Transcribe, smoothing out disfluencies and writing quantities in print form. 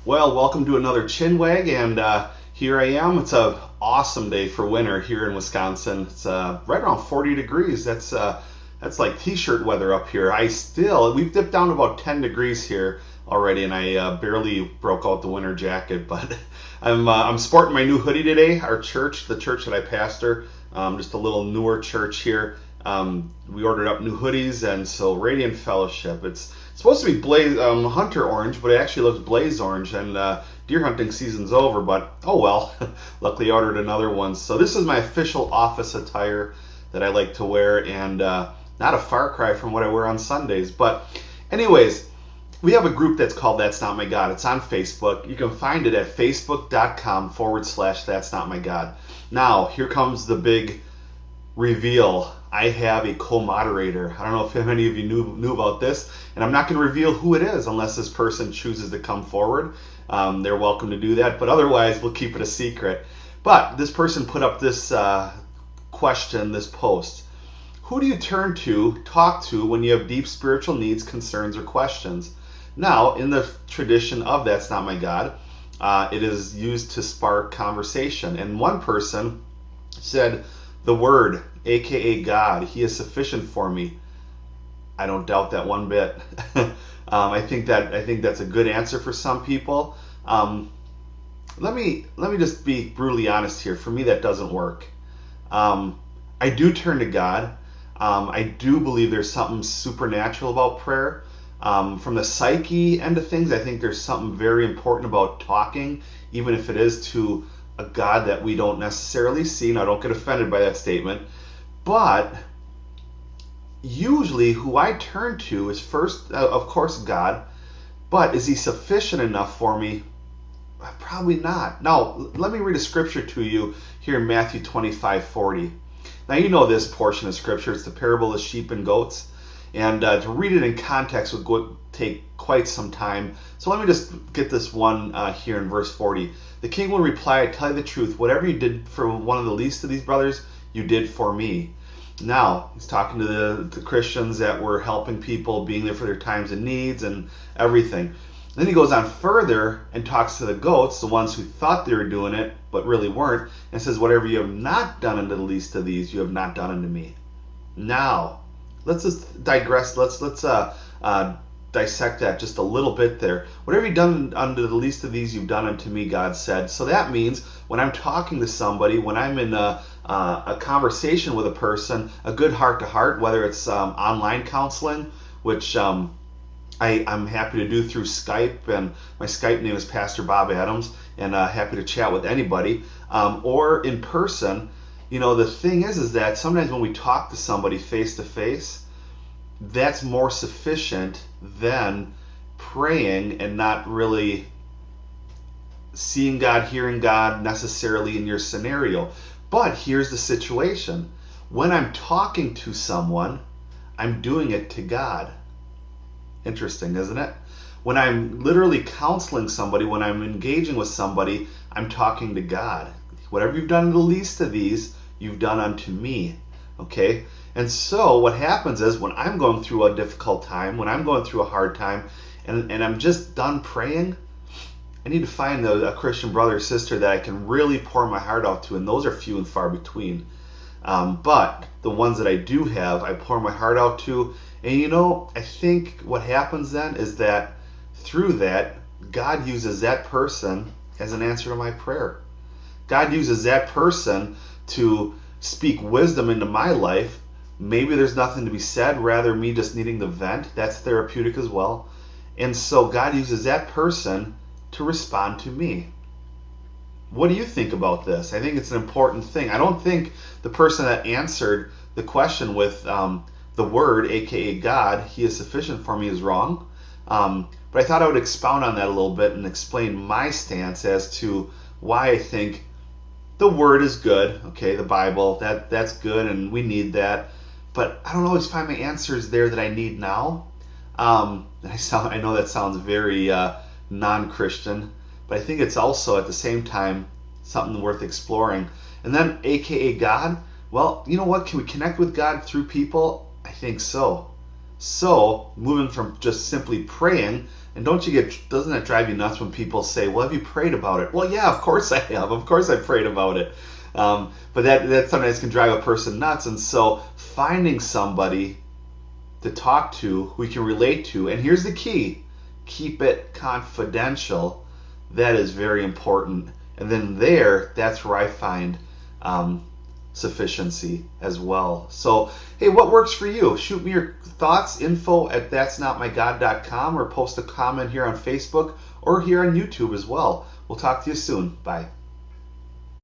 Well, welcome to another Chin-Wag, and here I am. It's a awesome day for winter here in Wisconsin. It's right around 40 degrees. That's like t-shirt weather up here. We've dipped down to about 10 degrees here already, and I barely broke out the winter jacket. But I'm sporting my new hoodie today. Our church, the church that I pastor, just a little newer church here. We ordered up new hoodies, and so Radiant Fellowship. It's supposed to be hunter orange, but it actually looks blaze orange, and deer hunting season's over, but oh well. Luckily I ordered another one. So this is my official office attire that I like to wear, and not a far cry from what I wear on Sundays. But anyways, we have a group that's called That's Not My God. It's on Facebook. You can find it at facebook.com/That's Not My God. Now, here comes the big reveal. I have a co-moderator. I don't know if any of you knew about this, and I'm not going to reveal who it is unless this person chooses to come forward. They're welcome to do that, but otherwise we'll keep it a secret. But this person put up this question, this post. Who do you talk to when you have deep spiritual needs, concerns, or questions? Now, in the tradition of That's Not My God, it is used to spark conversation. And one person said, the Word, aka God, He is sufficient for me. I don't doubt that one bit. I think that's a good answer for some people. Let me just be brutally honest here. For me, that doesn't work. I do turn to God. I do believe there's something supernatural about prayer. From the psyche end of things, I think there's something very important about talking, even if it is to a God that we don't necessarily see. Now, don't get offended by that statement. But usually who I turn to is first, of course, God. But is He sufficient enough for me? Probably not. Now, let me read a scripture to you here in Matthew 25:40. Now, you know this portion of scripture. It's the parable of sheep and goats. And to read it in context would take quite some time. So let me just get this one here in verse 40. The king will reply, I tell you the truth, whatever you did for one of the least of these brothers, you did for me. Now, he's talking to the Christians that were helping people, being there for their times and needs and everything. Then he goes on further and talks to the goats, the ones who thought they were doing it, but really weren't, and says, whatever you have not done unto the least of these, you have not done unto me. Now, let's just digress. Let's dissect that just a little bit there. Whatever you've done unto the least of these, you've done unto me, God said. So that means when I'm talking to somebody, when I'm in a conversation with a person, a good heart-to-heart, whether it's online counseling, which I'm happy to do through Skype, and my Skype name is Pastor Bob Adams, and happy to chat with anybody, or in person. You know, the thing is that sometimes when we talk to somebody face-to-face, that's more sufficient than praying and not really seeing God, hearing God necessarily in your scenario. But here's the situation. When I'm talking to someone, I'm doing it to God. Interesting, isn't it? When I'm literally counseling somebody, when I'm engaging with somebody, I'm talking to God. Whatever you've done to the least of these, you've done unto me. Okay? And so what happens is when I'm going through a difficult time, when I'm going through a hard time, and I'm just done praying, I need to find a Christian brother or sister that I can really pour my heart out to, and those are few and far between. But the ones that I do have, I pour my heart out to, and you know, I think what happens then is that through that, God uses that person as an answer to my prayer. God uses that person to speak wisdom into my life. Maybe there's nothing to be said, rather me just needing to vent. That's therapeutic as well. And so God uses that person to respond to me. What do you think about this? I think it's an important thing. I don't think the person that answered the question with the Word, aka God, He is sufficient for me, is wrong. But I thought I would expound on that a little bit and explain my stance as to why I think the Word is good. Okay, the Bible, that's good, and we need that. But I don't always find my answers there that I need now. I know that sounds very non-Christian, but I think it's also at the same time something worth exploring. And then aka God, well, you know what? Can we connect with God through people? I think so. So moving from just simply praying, And doesn't it drive you nuts when people say, well, have you prayed about it? Well, yeah, of course I have. Of course I prayed about it. But that sometimes can drive a person nuts. And so finding somebody to talk to who we can relate to, and here's the key, keep it confidential. That is very important. And then that's where I find sufficiency as well. So, hey, what works for you? Shoot me your thoughts, info@thatsnotmygod.com, or post a comment here on Facebook or here on YouTube as well. We'll talk to you soon. Bye.